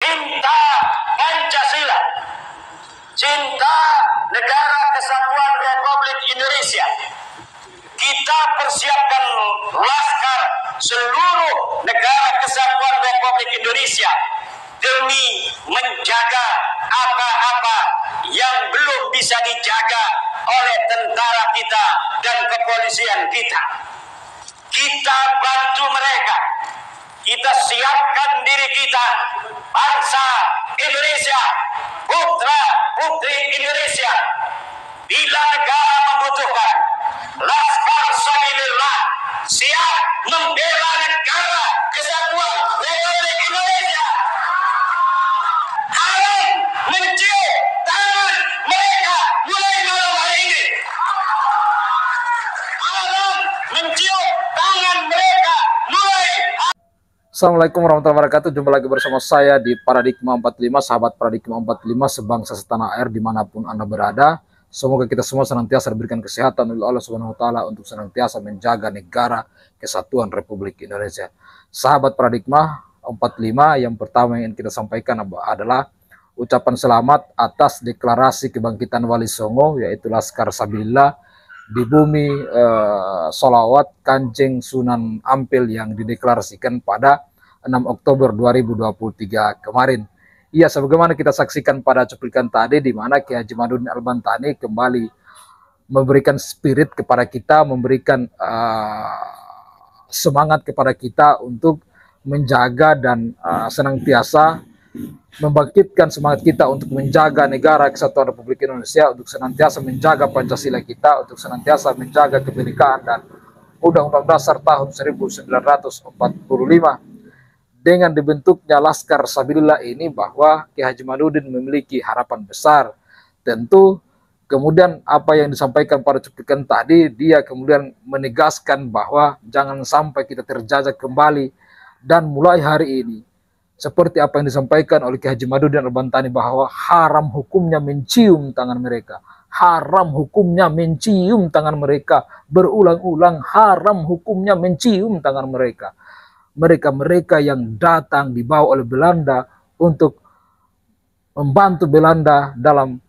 cinta Pancasila, cinta Negara Kesatuan Republik Indonesia. Kita persiapkan laskar seluruh Negara Kesatuan Republik Indonesia demi menjaga apa-apa yang belum bisa dijaga oleh tentara kita dan kepolisian kita. Kita bantu mereka. Kita siapkan diri kita, bangsa Indonesia, putra-putri Indonesia. Bila negara membutuhkan, Laskar Sabilillah siap membela Negara Kesatuan Republik Indonesia. Haram mencium tangan mereka mulai malam hari ini. Haram mencium tangan mereka mulai. Assalamualaikum warahmatullahi wabarakatuh. Jumpa lagi bersama saya di Paradigma 45, sahabat Paradigma 45 sebangsa setanah air dimanapun Anda berada. Semoga kita semua senantiasa diberikan kesehatan oleh Allah Subhanahu wa Ta'ala untuk senantiasa menjaga Negara Kesatuan Republik Indonesia. Sahabat Paradigma 45, yang pertama yang ingin kita sampaikan adalah ucapan selamat atas deklarasi kebangkitan Wali Songo, yaitu Laskar Sabilillah di bumi Sholawat Kanjeng Sunan Ampel yang dideklarasikan pada 6 Oktober 2023 kemarin. Iya, sebagaimana kita saksikan pada cuplikan tadi, di mana Kiai Haji Madudin Al-Bantani kembali memberikan spirit kepada kita, memberikan semangat kepada kita untuk menjaga dan senantiasa membangkitkan semangat kita untuk menjaga Negara Kesatuan Republik Indonesia, untuk senantiasa menjaga Pancasila kita, untuk senantiasa menjaga kebinekaan dan Undang-Undang Dasar tahun 1945. Dengan dibentuknya Laskar Sabilillah ini, bahwa Kiai Haji Madudin memiliki harapan besar. Tentu kemudian apa yang disampaikan pada cuplikan tadi, dia kemudian menegaskan bahwa jangan sampai kita terjajah kembali. Dan mulai hari ini, seperti apa yang disampaikan oleh Kiai Haji Madudin Al-Bantani, bahwa haram hukumnya mencium tangan mereka. Haram hukumnya mencium tangan mereka. Berulang-ulang haram hukumnya mencium tangan mereka. Mereka-mereka yang datang dibawa oleh Belanda untuk membantu Belanda dalam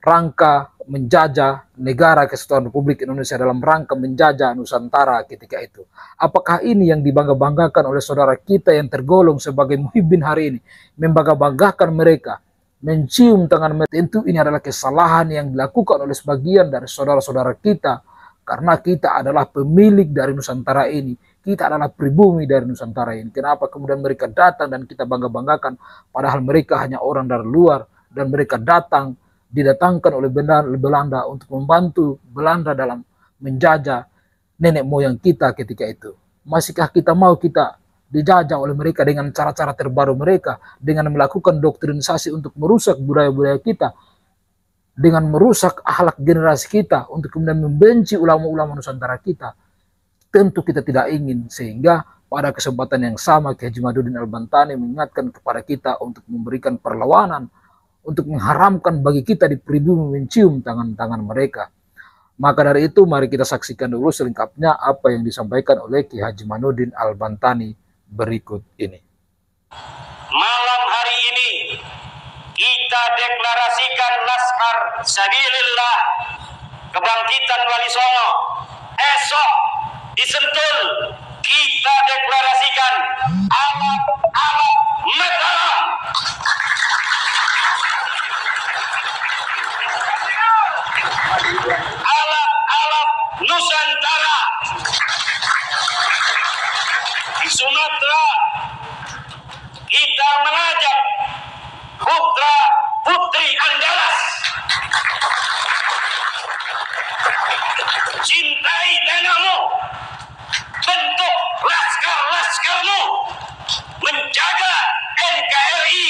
rangka menjajah Negara Kesatuan Republik Indonesia, dalam rangka menjajah Nusantara ketika itu. Apakah ini yang dibangga-banggakan oleh saudara kita yang tergolong sebagai muhibbin hari ini? Membangga-banggakan mereka, mencium tangan mereka. Tentu ini adalah kesalahan yang dilakukan oleh sebagian dari saudara-saudara kita, karena kita adalah pemilik dari Nusantara ini. Kita adalah pribumi dari Nusantara ini. Kenapa kemudian mereka datang dan kita bangga-banggakan, padahal mereka hanya orang dari luar, dan mereka didatangkan oleh Belanda untuk membantu Belanda dalam menjajah nenek moyang kita ketika itu. Masihkah kita mau kita dijajah oleh mereka dengan cara-cara terbaru mereka, dengan melakukan doktrinisasi untuk merusak budaya-budaya kita, dengan merusak akhlak generasi kita, untuk kemudian membenci ulama-ulama Nusantara kita? Tentu kita tidak ingin. Sehingga pada kesempatan yang sama Kiai Haji Madudin Al-Bantani mengingatkan kepada kita untuk memberikan perlawanan, untuk mengharamkan bagi kita di pribumi mencium tangan-tangan mereka. Maka dari itu mari kita saksikan dulu selengkapnya apa yang disampaikan oleh Kiai Haji Madudin Al-Bantani berikut ini. Malam hari ini kita deklarasikan Laskar Sabilillah kebangkitan Wali Songo. Esok di Sentul kita deklarasikan alat-alat Mataram. Alat-alat Nusantara. Di Sumatera kita mengajak putra-putri Andalas, cintai tanahmu, bentuk laskar-laskarmu, menjaga NKRI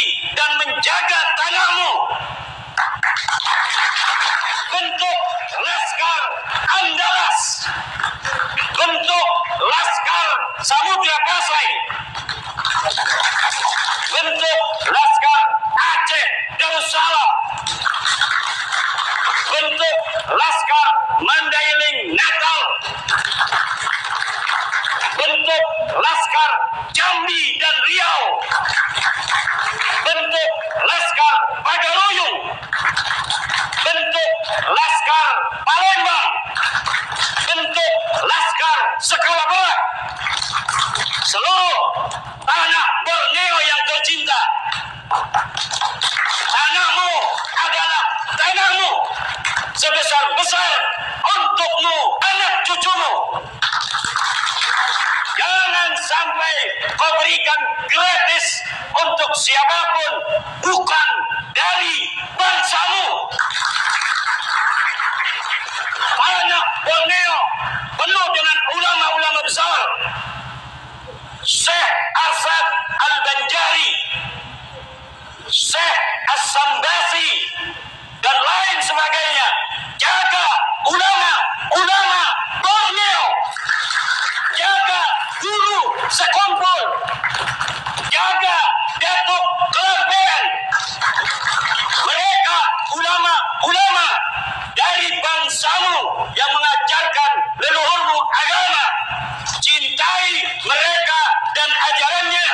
apapun bukan dari bangsamu. Tanah Borneo penuh dengan ulama-ulama besar. Syekh Asad Al-Banjari, Syekh As-Sambasi, dan lain sebagainya. Jaga ulama Borneo, jaga guru sekumpul, jaga Datuk Kelampian. Mereka ulama dari bangsamu yang mengajarkan leluhurmu agama. Cintai mereka dan ajarannya.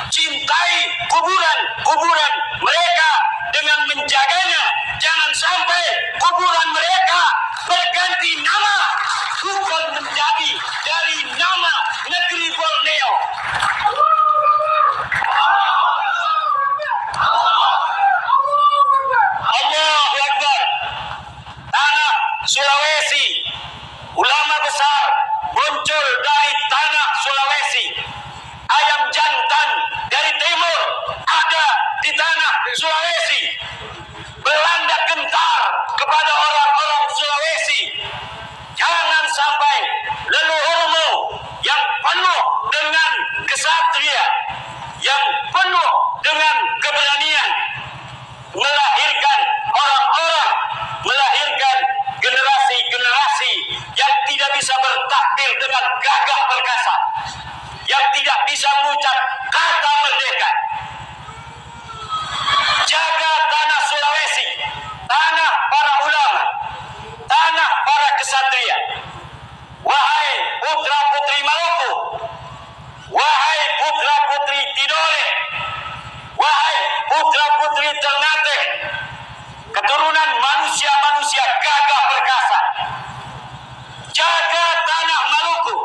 Cintai kuburan mereka dengan menjaganya. Jangan sampai kuburan mereka berganti nama, bukan menjadi dari nama negeri Borneo. Allahu Akbar. Tanah Sulawesi, ulama besar muncul dari tanah Sulawesi. Ayam jantan dari timur ada di tanah Sulawesi. Belanda gentar kepada orang-orang Sulawesi. Jangan sampai leluhurmu yang penuh dengan kesatria, yang penuh dengan keberanian, melahirkan orang-orang, melahirkan generasi-generasi yang tidak bisa bertakbir dengan gagah perkasa, yang tidak bisa mengucap kata merdeka. Jaga tanah Sulawesi, tanah para ulama, tanah para kesatria. Wahai putra-putri Maluku, wahai putra-putri Tidore, wahai putra-putri Ternate, keturunan manusia-manusia gagah perkasa. Jaga tanah Maluku,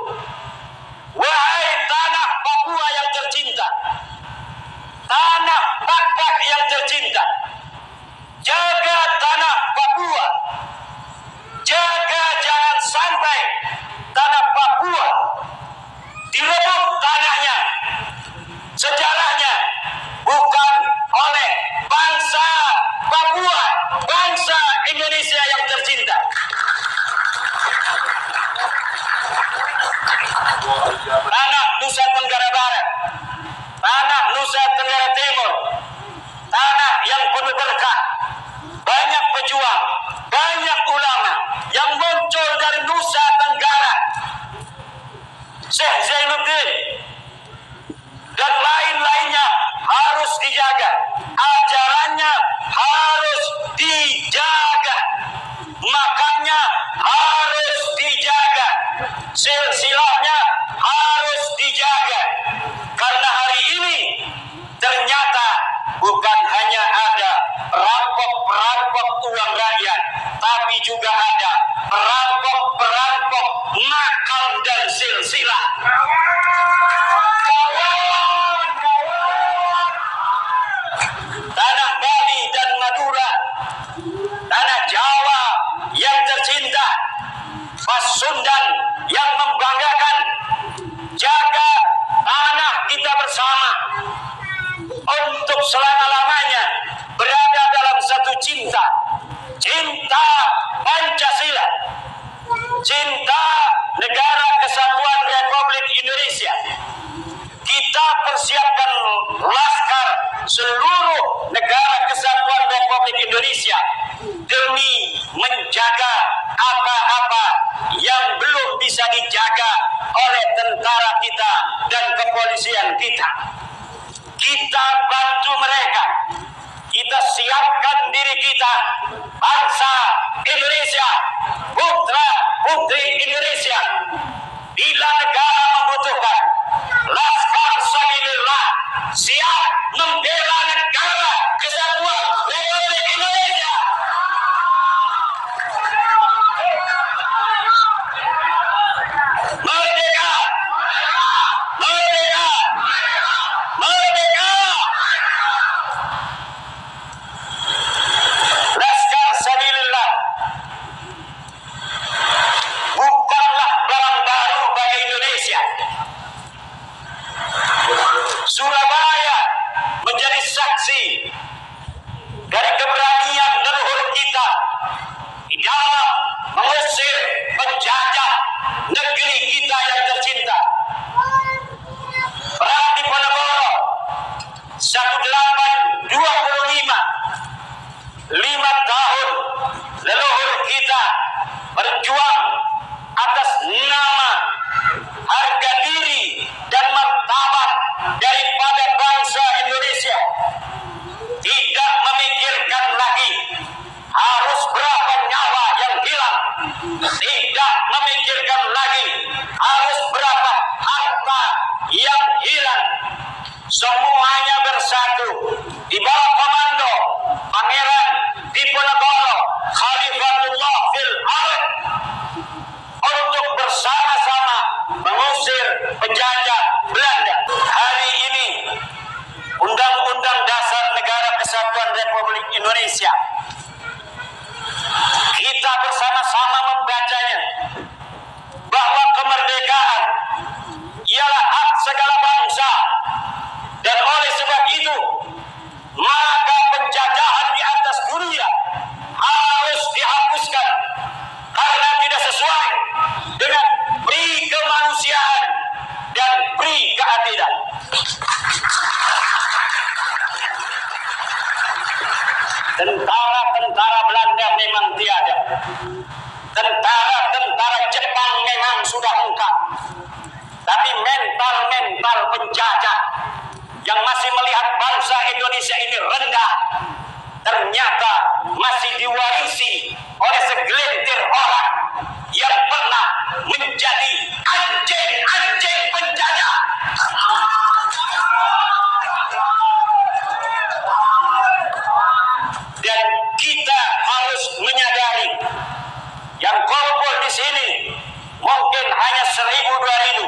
wahai tanah Papua yang tercinta, tanah Pakpak yang tercinta. Jaga tanah Papua, jaga jangan sampai tanah Papua direbut tanahnya, sejarahnya bukan oleh bangsa Papua, bangsa Indonesia yang tercinta. Tanah Nusa Tenggara Barat, tanah Nusa Tenggara Timur, tanah yang penuh berkah, banyak pejuang, banyak ulama yang muncul dari Nusa Tenggara. Syekh Zainuddin dan lain-lainnya harus dijaga, ajarannya harus dijaga, makamnya harus dijaga, silsilahnya harus dijaga. Karena hari ini ternyata bukan hanya ada perampok-perampok uang rakyat, tapi juga ada perampok-perampok makam dan silsilah. Tanah Bali dan Madura, tanah Jawa yang tercinta, Pasundan yang membanggakan. Jaga tanah kita bersama untuk selama-lamanya berada dalam satu cinta, cinta Pancasila, cinta Negara Kesatuan Republik Indonesia. Kita persiapkan laskar seluruh Negara Kesatuan Republik Indonesia demi menjaga apa-apa yang belum bisa dijaga oleh tentara kita dan kepolisian kita. Kita bantu mereka. Kita siapkan diri kita, bangsa Indonesia, putra-putri Indonesia. Bila negara membutuhkan, Laskar Sabilillah siap membela negara kesatuan Republik Indonesia. Merdeka! Merdeka! Merdeka! Laskar Sabilillah bukanlah Indonesia. Kita bersama-sama membacanya bahwa kemerdekaan ialah hak segala bangsa, dan oleh sebab itu maka penjajahan di atas dunia harus dihapuskan karena tidak sesuai dengan pri kemanusiaan dan pri keadilan. Tentara-tentara Belanda memang tiada. Tentara-tentara Jepang memang sudah lengkap. Tapi mental penjajah yang masih melihat bangsa Indonesia ini rendah, ternyata masih diwarisi oleh segelintir orang yang pernah menjadi anjing-anjing penjajah. Dan kita harus menyadari yang kumpul di sini mungkin hanya 1.000-2.000,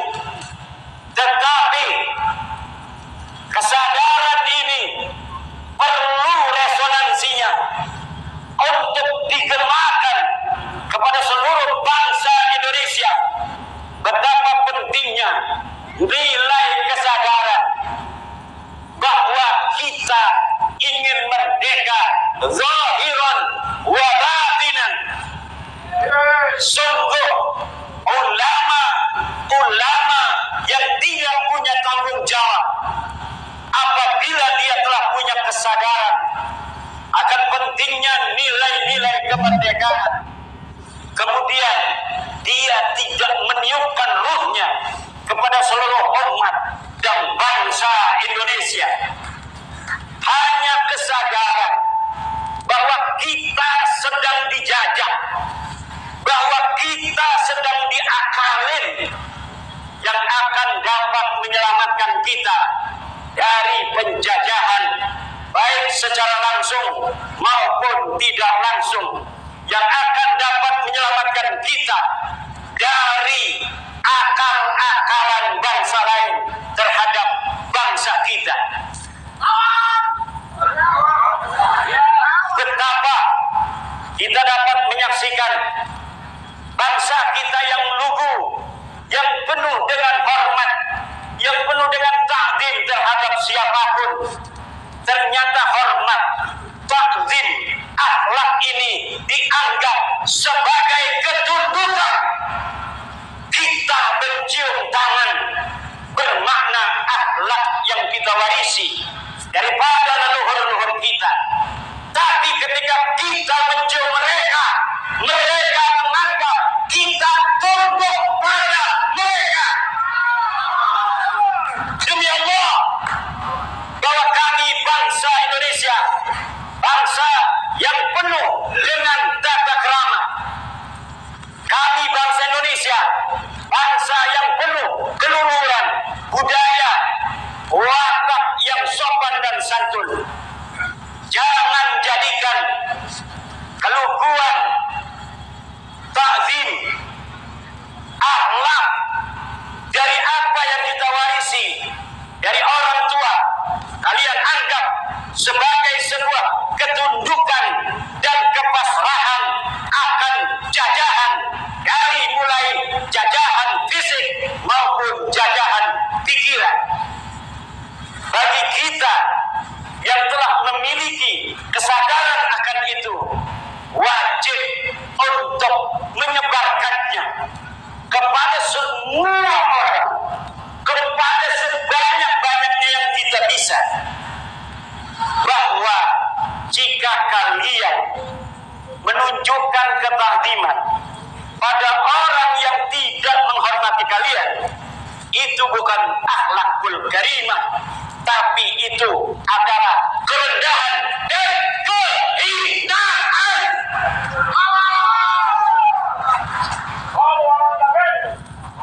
tetapi kesadaran ini perlu resonansinya untuk digemakan kepada seluruh bangsa Indonesia betapa pentingnya nilai kesadaran bahwa kita ingin merdeka zahiran wa batinan. Sungguh ulama yang tidak punya tanggung jawab apabila dia telah punya kesadaran akan pentingnya nilai-nilai kemerdekaan, kemudian dia tidak meniupkan ruhnya kepada seluruh umat dan bangsa Indonesia. Hanya kesadaran bahwa kita sedang dijajah, bahwa kita sedang diakalin, yang akan dapat menyelamatkan kita dari penjajahan baik secara langsung maupun tidak langsung, yang akan dapat menyelamatkan kita dari akal-akalan bangsa lain terhadap bangsa kita. Betapa kita dapat menyaksikan bangsa kita yang lugu, yang penuh dengan hormat, yang penuh dengan takdim terhadap siapapun. Ternyata hormat, takdim, akhlak ini dianggap sebagai ketundukan. Kita mencium tangan bermakna akhlak yang kita warisi daripada leluhur-leluhur kita. Tapi ketika kita mencium mereka, mereka menganggap kita tunduk pada mereka. Demi Allah, bahwa kami bangsa Indonesia, bangsa yang penuh dengan tata krama. Kami bangsa Indonesia, bangsa yang penuh keluhuran, budaya, watak yang sopan dan santun. Jangan jadikan keluhuan, takzim, akhlak dari apa yang kita warisi dari orang tua, kalian anggap sebagai sebuah ketundukan dan kepasrahan akan jajahan, dari mulai jajahan fisik maupun jajahan pikiran. Bagi kita yang telah memiliki kesadaran akan itu, wajib untuk menyebarkannya kepada semua orang, kepada sebanyak-banyaknya yang kita bisa, bahwa jika kalian menunjukkan ketakdiman pada orang yang tidak menghormati kalian, itu bukan akhlakul karimah, tapi itu adalah kerendahan dan kehinaan.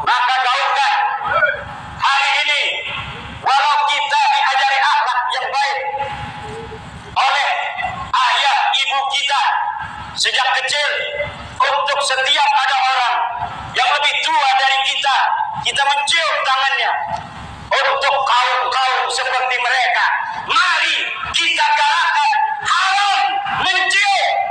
Maka gaungkan hari ini, walau kita diajari akhlak yang baik oleh ayah ibu kita sejak kecil, untuk setiap ada orang yang lebih tua dari kita, kita mencium tangannya. Untuk kaum-kaum seperti mereka, mari kita galakan haram mencium